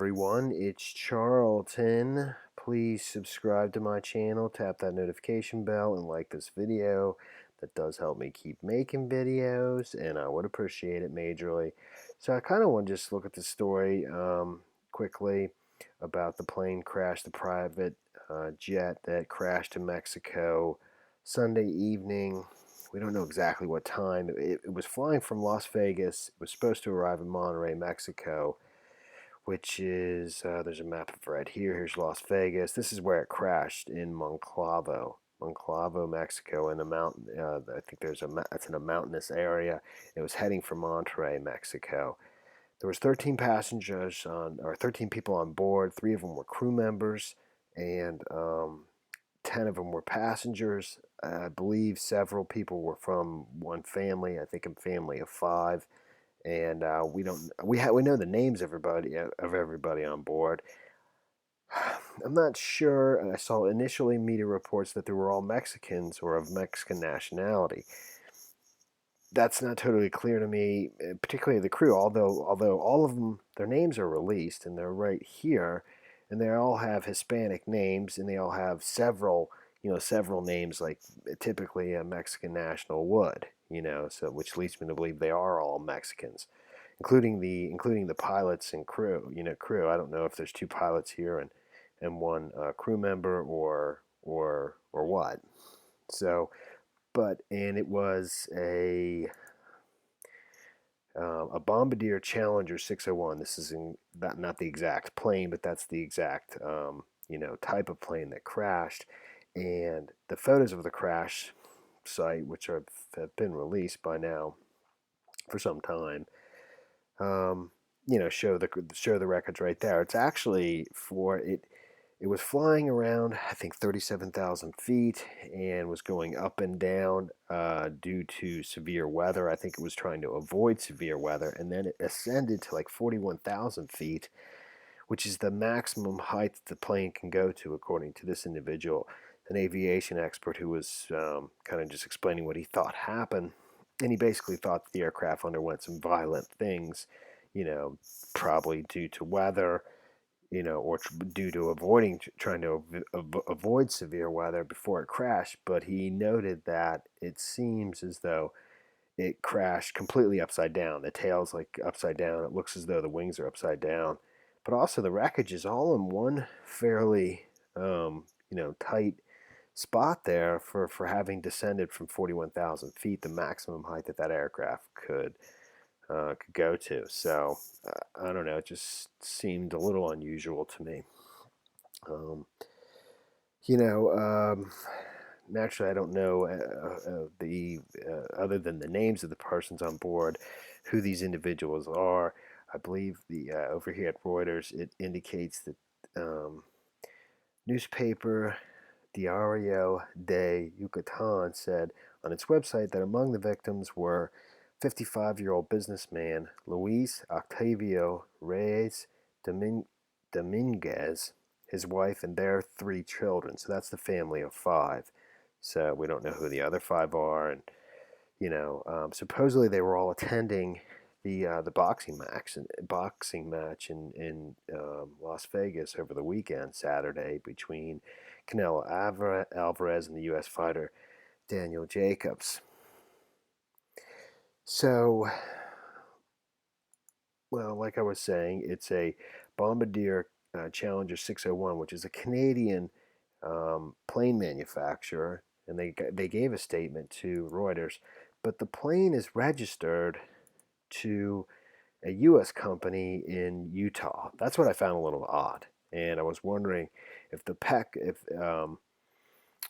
everyone, it's Charlton. Please subscribe to my channel, tap that notification bell, and like this video. That does help me keep making videos, and I would appreciate it majorly. So I kind of want to just look at the story quickly about the plane crash, the private jet that crashed in Mexico Sunday evening. We don't know exactly what time. It was flying from Las Vegas. It was supposed to arrive in Monterrey, Mexico, which is, there's a map of right here. Here's Las Vegas. This is where it crashed in Monclavo, Mexico, in a mountain. I think it's in a mountainous area. It was heading for Monterrey, Mexico. There was 13 passengers or 13 people on board. 3 of them were crew members, and 10 of them were passengers. I believe several people were from one family. I think a family of 5, and we know the names of everybody on board. I'm not sure. I saw initially media reports that they were all Mexicans or of Mexican nationality. That's not totally clear to me, particularly the crew. Although all of them, their names are released and they're right here, and they all have Hispanic names, and they all have several names like typically a Mexican national would. So which leads me to believe they are all Mexicans, including the pilots and crew. Crew. I don't know if there's 2 pilots here and one crew member or what. So, and it was a Bombardier Challenger 601. This is not the exact plane, but that's the exact type of plane that crashed. And the photos of the crash site, which have been released by now for some time, show the wreckage right there. It's actually It was flying around, I think, 37,000 feet and was going up and down due to severe weather. I think it was trying to avoid severe weather, and then it ascended to like 41,000 feet, which is the maximum height the plane can go to, according to this individual, an aviation expert who was kind of just explaining what he thought happened. And he basically thought the aircraft underwent some violent things, probably due to weather, or due to trying to avoid severe weather before it crashed. But he noted that it seems as though it crashed completely upside down. The tail's like upside down. It looks as though the wings are upside down. But also the wreckage is all in one fairly, tight spot there for having descended from 41,000 feet, the maximum height that aircraft could go to. So I don't know. It just seemed a little unusual to me. Um, you know, um, Naturally, I don't know the other than the names of the persons on board, who these individuals are. I believe the over here at Reuters, it indicates that newspaper Diario de Yucatan said on its website that among the victims were 55-year-old businessman Luis Octavio Reyes Dominguez, his wife, and their 3 children. So that's the family of 5. So we don't know who the other 5 are, and supposedly they were all attending the boxing match in Las Vegas over the weekend, Saturday, between Canelo Alvarez and the U.S. fighter Daniel Jacobs. So, well, like I was saying, it's a Bombardier Challenger 601, which is a Canadian plane manufacturer, and they gave a statement to Reuters, but the plane is registered to a U.S. company in Utah. That's what I found a little odd, and I was wondering if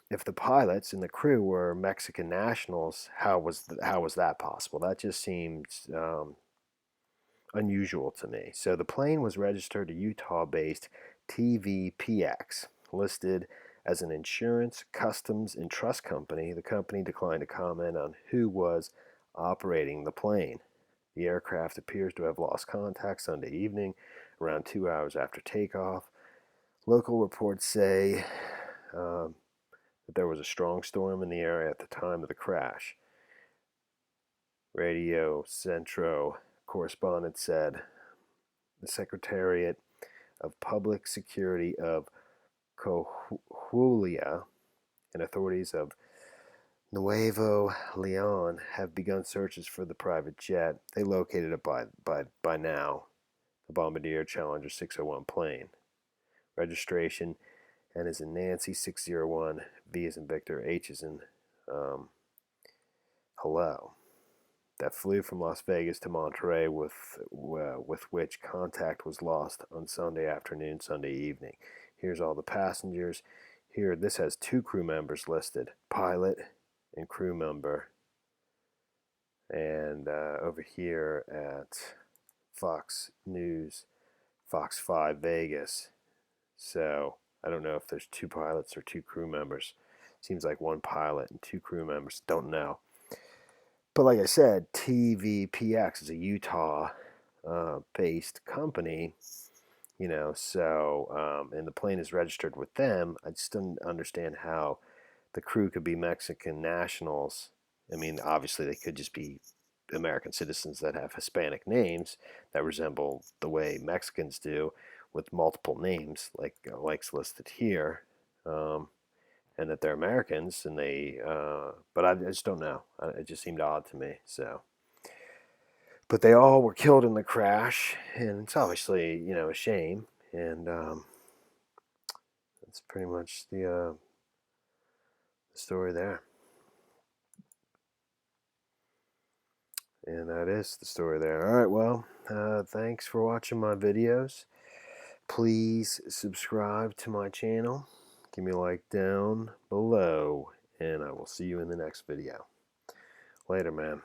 if the pilots and the crew were Mexican nationals. How was that possible? That just seems unusual to me. So the plane was registered to Utah-based TVPX, listed as an insurance, customs, and trust company. The company declined to comment on who was operating the plane. The aircraft appears to have lost contact Sunday evening, around 2 hours after takeoff. Local reports say that there was a strong storm in the area at the time of the crash. Radio Centro correspondent said the Secretariat of Public Security of Coahuila and authorities of Nuevo Leon have begun searches for the private jet. They located it by now, the Bombardier Challenger 601 plane. Registration and is in Nancy 601, V is in Victor, H is in hello. That flew from Las Vegas to Monterey, with which contact was lost on Sunday afternoon, Sunday evening. Here's all the passengers. Here, this has 2 crew members listed, pilot and crew member. And over here at Fox News, Fox 5 Vegas. So I don't know if there's 2 pilots or 2 crew members. Seems like 1 pilot and 2 crew members. Don't know. But like I said, TVPX is a Utah-based company, so, and the plane is registered with them. I just don't understand how the crew could be Mexican nationals. I mean, obviously they could just be American citizens that have Hispanic names that resemble the way Mexicans do, with multiple names, like's listed here. And that they're Americans, and but I just don't know. It just seemed odd to me. So, but they all were killed in the crash, and it's obviously a shame. And that's pretty much the story there. And that is the story there. All right, well, thanks for watching my videos. Please subscribe to my channel. Give me a like down below, and I will see you in the next video. Later, man.